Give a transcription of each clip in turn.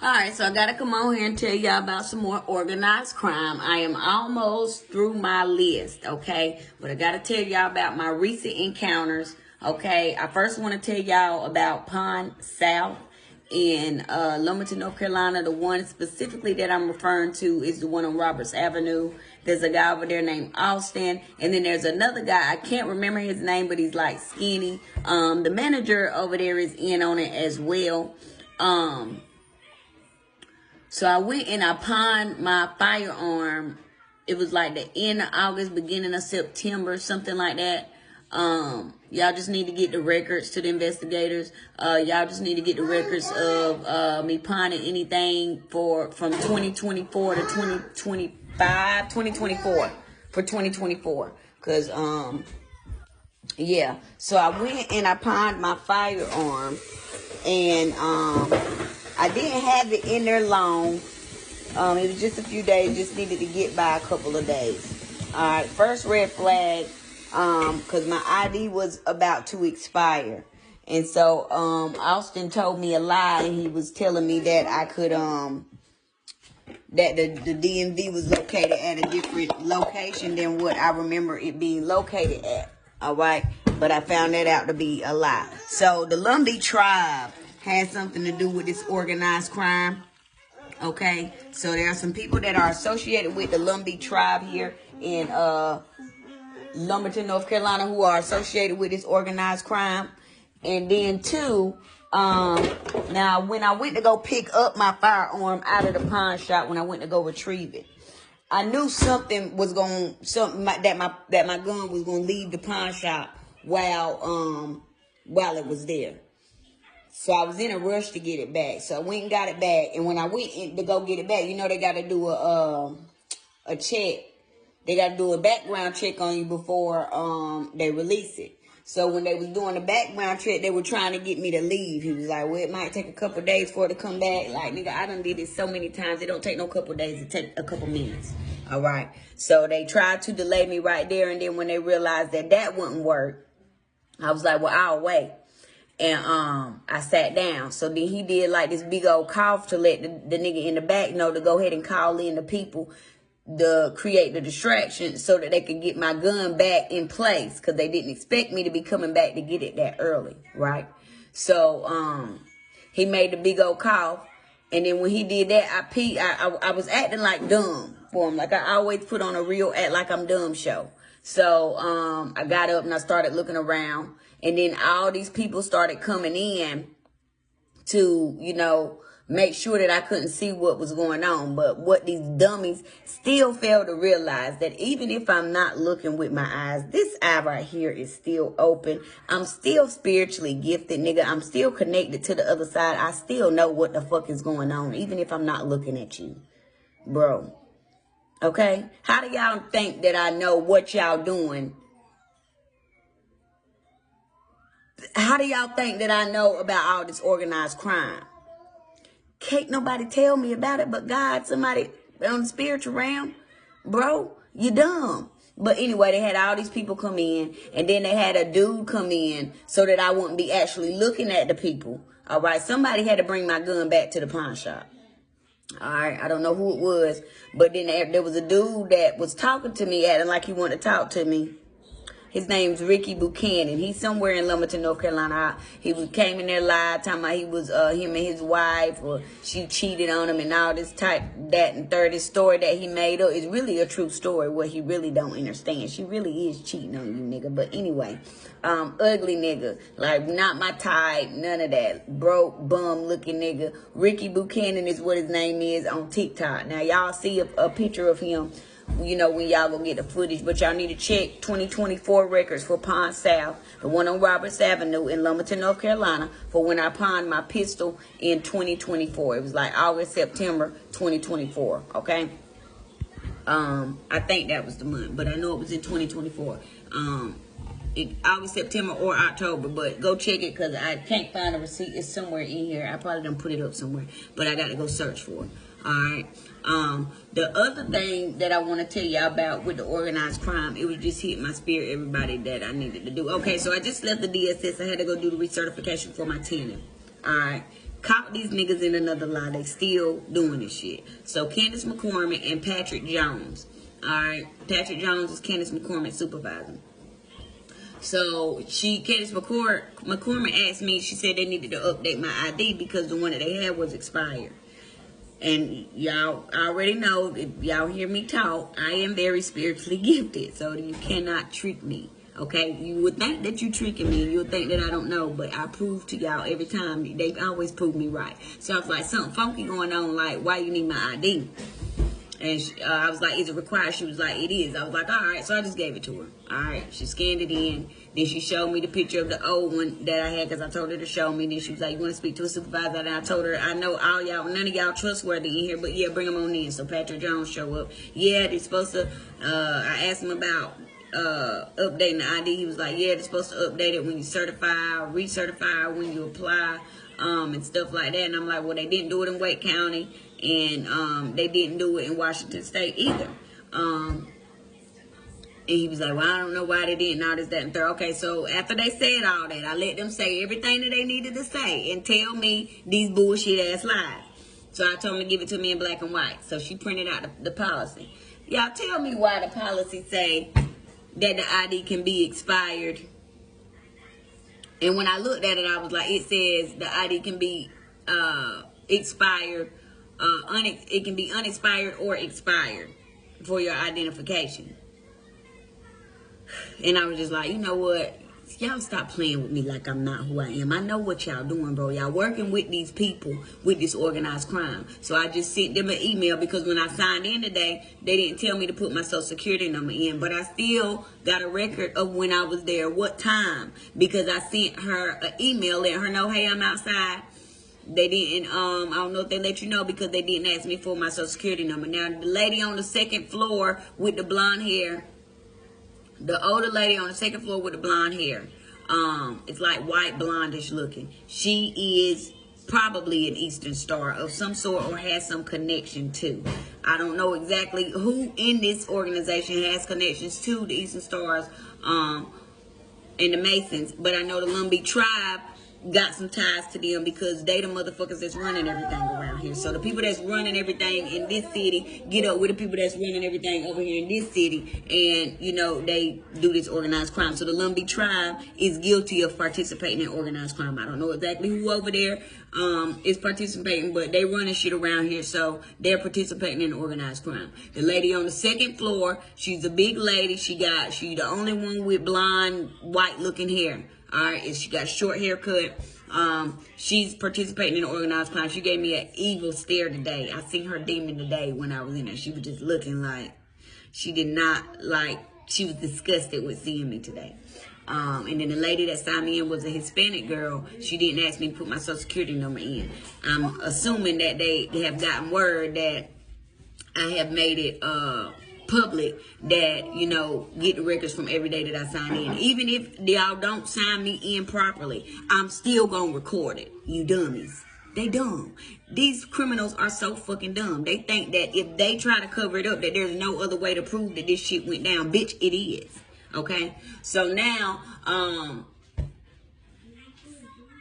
All right, so I got to come on here and tell y'all about some more organized crime. I am almost through my list, okay? But I got to tell y'all about my recent encounters, okay? I first want to tell y'all about Pond South in Lumberton, North Carolina. The one specifically that I'm referring to is the one on Roberts Avenue. There's a guy over there named Austin, and then there's another guy. I can't remember his name, but he's like skinny. The manager over there is in on it as well. So I went and I pawned my firearm. It was like the end of August, beginning of September, something like that. Y'all just need to get the records to the investigators. Y'all just need to get the records of me pawning anything from 2024 to 2025, 2024 for 2024. Cause yeah. So I went and I pawned my firearm, and I didn't have it in there long. It was just a few days. Just needed to get by a couple of days. All right. First red flag, because my ID was about to expire. And so Austin told me a lie. And he was telling me that I could, that the DMV was located at a different location than what I remember it being located at. All right. But I found that out to be a lie. So the Lumbee tribe has something to do with this organized crime. Okay, so there are some people that are associated with the Lumbee tribe here in Lumberton, North Carolina, who are associated with this organized crime. And then two, now when I went to go pick up my firearm out of the pawn shop, when I went to go retrieve it, I knew something was that my gun was gonna leave the pawn shop while it was there. So I was in a rush to get it back. So I went and got it back. And when I went in to go get it back, you know they got to do a check. They got to do a background check on you before they release it. So when they was doing the background check, they were trying to get me to leave. He was like, well, it might take a couple days for it to come back. Like, nigga, I done did this so many times. It don't take no couple days. It take a couple minutes. All right. So they tried to delay me right there. And then when they realized that wouldn't work, I was like, well, I'll wait. And I sat down. So then he did like this big old cough to let the nigga in the back know to go ahead and call in the people to create the distraction so that they could get my gun back in place, because they didn't expect me to be coming back to get it that early, right? So he made the big old cough, and then when he did that, I was acting like dumb for him, like I always put on a real act like I'm dumb show. So I got up and I started looking around. And then all these people started coming in to, you know, make sure that I couldn't see what was going on. But what these dummies still failed to realize, that even if I'm not looking with my eyes, this eye right here is still open. I'm still spiritually gifted, nigga. I'm still connected to the other side. I still know what the fuck is going on, even if I'm not looking at you, bro. Okay? How do y'all think that I know what y'all doing? How do y'all think that I know about all this organized crime? Can't nobody tell me about it but God, somebody on the spiritual realm. Bro, you dumb. But anyway, they had all these people come in, and then they had a dude come in so that I wouldn't be actually looking at the people. All right, somebody had to bring my gun back to the pawn shop. All right, I don't know who it was, but then there was a dude that was talking to me, acting like he wanted to talk to me. His name's Ricky Buchanan. He's somewhere in Lumberton, North Carolina. He came in there live, talking about he was him and his wife, or she cheated on him and all this type, that and third. His story that he made up is really a true story. What he really don't understand. She really is cheating on you, nigga. But anyway, ugly nigga, like not my type, none of that. Broke, bum looking nigga. Ricky Buchanan is what his name is on TikTok. Now y'all see a picture of him, you know, when y'all go get the footage, but y'all need to check 2024 records for Pond South, the one on Roberts Avenue in Lumberton, North Carolina, for when I pawned my pistol in 2024. It was like August, September 2024, okay? I think that was the month, but I know it was in 2024. August, September, or October, but go check it, because I can't find a receipt. It's somewhere in here. I probably done put it up somewhere, but I got to go search for it. All right. The other thing that I want to tell y'all about with the organized crime, it was just hitting my spirit, everybody, that I needed to do. Okay, so I just left the DSS. I had to go do the recertification for my tenant. All right. Caught these niggas in another lie. They still doing this shit. So Candace McCormick and Patrick Jones. Alright. Patrick Jones is Candace McCormick's supervisor. So Candace McCormick asked me, she said they needed to update my ID because the one that they had was expired. And y'all already know, if y'all hear me talk, I am very spiritually gifted. So you cannot trick me. Okay, you would think that you tricking me. You would think that I don't know, but I prove to y'all every time. They always prove me right. So I was like, something funky going on. Like, why you need my ID? And I was like, is it required? She was like, it is. I was like, all right. So I just gave it to her. All right. She scanned it in. Then she showed me the picture of the old one that I had because I told her to show me. Then she was like, you want to speak to a supervisor? And I told her, I know all y'all, none of y'all trustworthy in here, but yeah, bring them on in. So Patrick Jones show up. Yeah, they're supposed to, I asked him about updating the ID. He was like, yeah, they're supposed to update it when you certify or recertify when you apply, and stuff like that. And I'm like, well, they didn't do it in Wake County, and they didn't do it in Washington State either. And he was like, well, I don't know why they didn't, all this, that, and third. Okay, so after they said all that, I let them say everything that they needed to say and tell me these bullshit ass lies. So I told them to give it to me in black and white. So she printed out the policy. Y'all tell me why the policy say that the ID can be expired. And when I looked at it, I was like, it says the ID can be expired. It can be unexpired or expired for your identification. And I was just like, you know what? Y'all stop playing with me like I'm not who I am. I know what y'all doing, bro. Y'all working with these people with this organized crime. So I just sent them an email because when I signed in today, they didn't tell me to put my social security number in. But I still got a record of when I was there, what time. Because I sent her an email letting her know, hey, I'm outside. They didn't, I don't know if they let you know because they didn't ask me for my social security number. Now, the lady on the second floor with the blonde hair, the older lady on the second floor with the blonde hair, it's like white blondish looking. She is probably an Eastern Star of some sort or has some connection to. I don't know exactly who in this organization has connections to the Eastern Stars and the Masons, but I know the Lumbee tribe got some ties to them because they the motherfuckers that's running everything around here. So the people that's running everything in this city get up with the people that's running everything over here in this city, and you know they do this organized crime. So the Lumbee tribe is guilty of participating in organized crime. I don't know exactly who over there is participating, but they running shit around here, so they're participating in organized crime. The lady on the second floor, she's a big lady. She the only one with blonde white looking hair. All right, and she got a short haircut. She's participating in organized crime. She gave me an evil stare today. I seen her demon today when I was in there. She was just looking like she did not like. She was disgusted with seeing me today. And then the lady that signed me in was a Hispanic girl. She didn't ask me to put my social security number in. I'm assuming that they have gotten word that I have made it public that, you know, get the records from every day that I sign in. Even if y'all don't sign me in properly, I'm still gonna record it. You dummies. They dumb. These criminals are so fucking dumb. They think that if they try to cover it up, that there's no other way to prove that this shit went down. Bitch, it is. Okay? So now,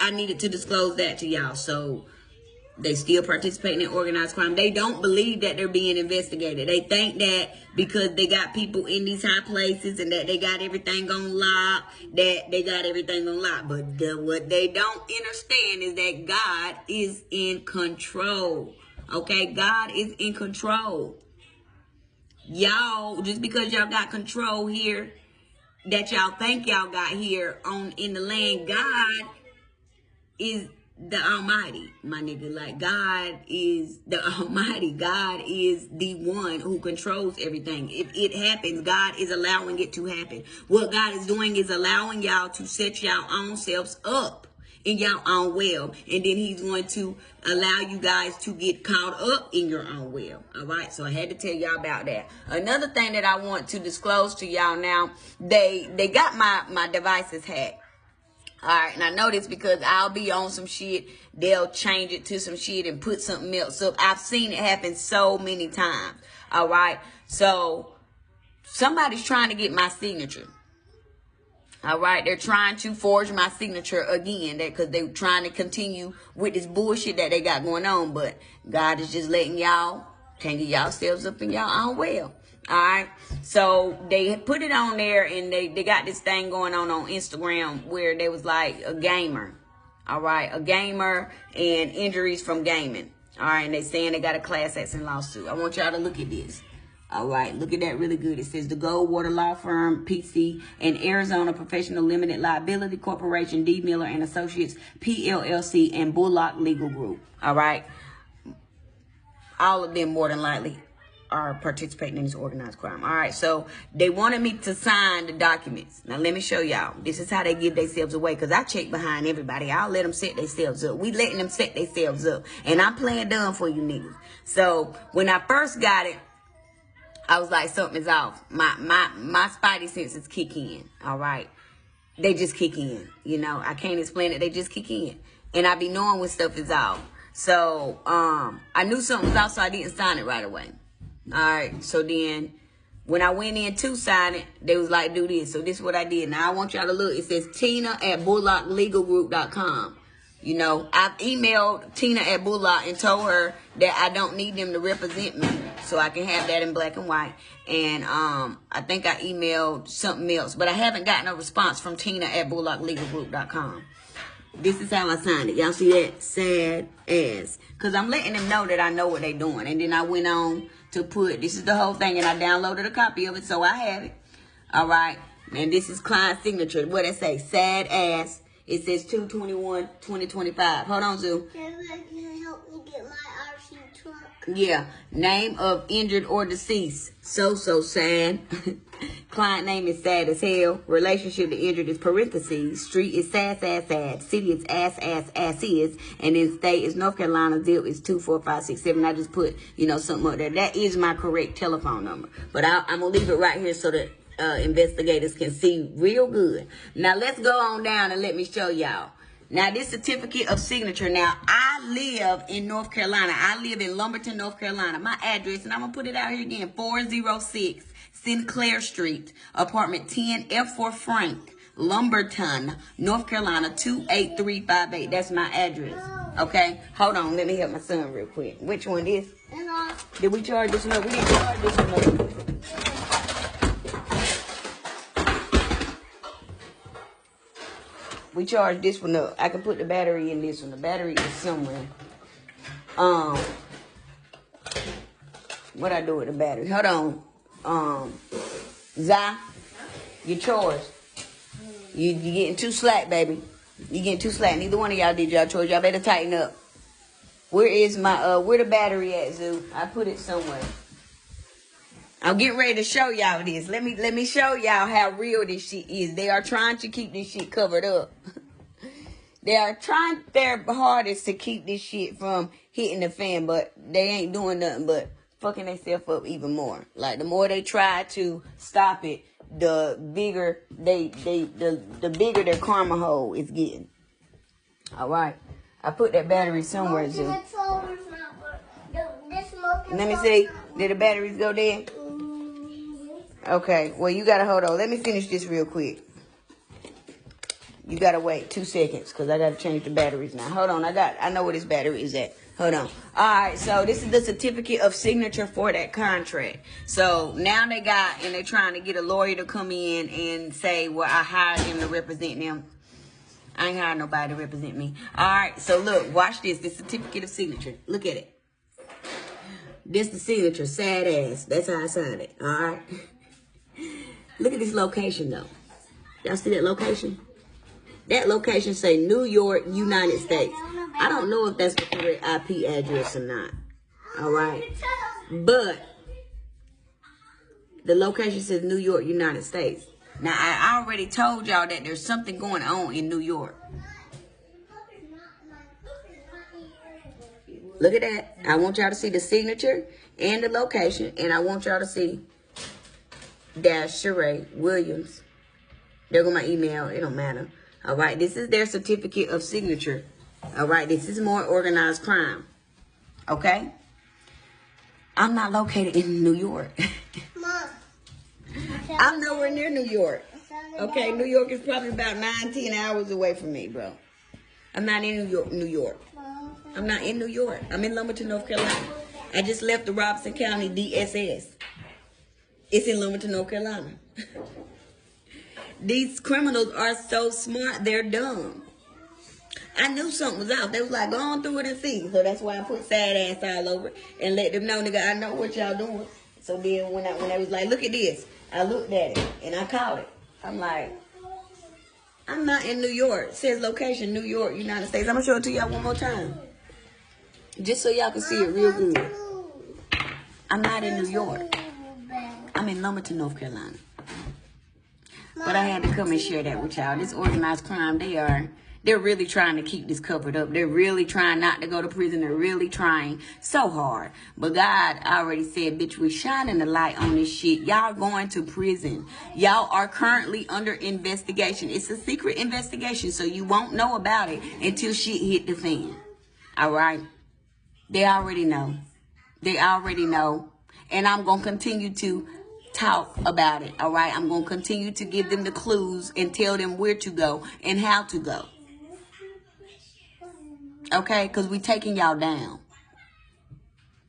I needed to disclose that to y'all. So they still participating in organized crime. They don't believe that they're being investigated. They think that because they got people in these high places and that they got everything on lock, that they got everything on lock. But what they don't understand is that God is in control. Okay? God is in control. Y'all, just because y'all got control here, that y'all think y'all got here in the land, God is the Almighty, my nigga. Like, God is the Almighty. God is the one who controls everything. If it happens, God is allowing it to happen. What God is doing is allowing y'all to set y'all own selves up in your own well. And then he's going to allow you guys to get caught up in your own well. All right. So I had to tell y'all about that. Another thing that I want to disclose to y'all now, they got my devices hacked. All right, and I know this because I'll be on some shit. They'll change it to some shit and put something else up. I've seen it happen so many times. All right, so somebody's trying to get my signature. All right, they're trying to forge my signature again, because they're trying to continue with this bullshit that they got going on. But God is just letting y'all tangle yourselves up in y'all own well. All right, so they put it on there, and they got this thing going on Instagram where they was like a gamer. All right, a gamer and injuries from gaming. All right, and they saying they got a class action lawsuit. I want y'all to look at this. All right, look at that really good. It says the Goldwater Law Firm, PC, and Arizona Professional Limited Liability Corporation, D. Miller and Associates, PLLC, and Bullock Legal Group. All right, all of them more than likely are participating in this organized crime. All right, so they wanted me to sign the documents. Now, let me show y'all. This is how they give themselves away, because I check behind everybody. I'll let them set themselves up. We letting them set themselves up, and I'm playing dumb for you niggas. So when I first got it, I was like, something's off. My spidey senses kick in, all right? They just kick in, you know? I can't explain it. They just kick in. And I be knowing when stuff is off. So, I knew something was off, so I didn't sign it right away. All right, so then when I went in to sign it, they was like, do this. So this is what I did. Now, I want y'all to look. It says Tina@BullockLegalGroup.com. You know, I've emailed Tina at Bullock and told her that I don't need them to represent me, so I can have that in black and white. And I think I emailed something else, but I haven't gotten a response from Tina at BullockLegalGroup.com. This is how I signed it. Y'all see that? Sad ass. Because I'm letting them know that I know what they're doing. And then I went on to put, this is the whole thing, and I downloaded a copy of it, so I have it. All right. And this is client signature. What it say? Sad ass. It says 2/21/2025. Hold on, Zoo. Can you help me get my RC truck? Yeah. Name of injured or deceased. So sad. Client name is sad as hell. Relationship to injured is parentheses. Street is sad. City is ass is. And then state is North Carolina. Zip is 24567. I just put, you know, something up there. That is my correct telephone number. But I'm going to leave it right here so that investigators can see real good. Now, let's go on down and let me show y'all. Now, this certificate of signature. Now, I live in North Carolina. I live in Lumberton, North Carolina. My address, and I'm going to put it out here again, 406 Sinclair Street, apartment 10, F4 Frank, Lumberton, North Carolina, 28358. That's my address. Okay? Hold on. Let me help my son real quick. Which one is? Did we charge this one? We didn't charge this one. We charge this one up. I can put the battery in this one. The battery is somewhere. What I do with the battery? Hold on. Zai, you chores. You getting too slack, baby. You getting too slack. Neither one of y'all did y'all chores. Y'all better tighten up. Where is my where the battery at, Zoo? I put it somewhere. I'm getting ready to show y'all this. Let me show y'all how real this shit is. They are trying to keep this shit covered up. They are trying their hardest to keep this shit from hitting the fan, but they ain't doing nothing but fucking themselves up even more. Like, the more they try to stop it, the bigger the bigger their karma hole is getting. All right, I put that battery somewhere, too. Let me see. Did the batteries go dead? Okay, well, you gotta hold on. Let me finish this real quick. You gotta wait 2 seconds, because I gotta change the batteries now. Hold on, I know where this battery is at. Hold on. Alright, so this is the certificate of signature for that contract. So now they're trying to get a lawyer to come in and say, well, I hired him to represent them. I ain't hired nobody to represent me. Alright, so look, watch this. The certificate of signature. Look at it. This the signature. Sad ass. That's how I signed it. Alright. Look at this location, though. Y'all see that location? That location say New York, United States. I don't know if that's the correct IP address or not. All right. But the location says New York, United States. Now, I already told y'all that there's something going on in New York. Look at that. I want y'all to see the signature and the location. And I want y'all to see Sheree Williams. There go my email. It don't matter. All right. This is their certificate of signature. All right. This is more organized crime. Okay. I'm not located in New York. Mom. I'm nowhere near New York. So Okay, New York is probably about 9-10 hours away from me, bro. I'm not in New York. I'm not in New York. I'm in Lumberton, North Carolina. I just left the Robeson County DSS. It's in Lumberton, North Carolina. These criminals are so smart, they're dumb. I knew something was out. They was like, go on through it and see. So that's why I put sad ass all over it and let them know, nigga, I know what y'all doing. So then when they was like, look at this, I looked at it and I called it. I'm like, I'm not in New York. It says location, New York, United States. I'm gonna show it to y'all one more time. Just so y'all can see it real good. I'm not in New York. I'm in Lumberton, North Carolina. But I had to come and share that with y'all. This organized crime, they're really trying to keep this covered up. They're really trying not to go to prison. They're really trying so hard. But God already said, bitch, we shining the light on this shit. Y'all going to prison. Y'all are currently under investigation. It's a secret investigation, so you won't know about it until shit hit the fan. All right? They already know. They already know. And I'm going to continue to talk about it, all right? I'm going to continue to give them the clues and tell them where to go and how to go. Okay? Because we taking y'all down.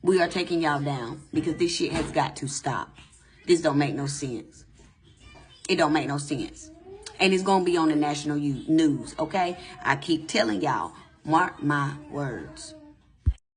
We are taking y'all down because this shit has got to stop. This don't make no sense. It don't make no sense. And it's going to be on the national news, okay? I keep telling y'all, mark my words.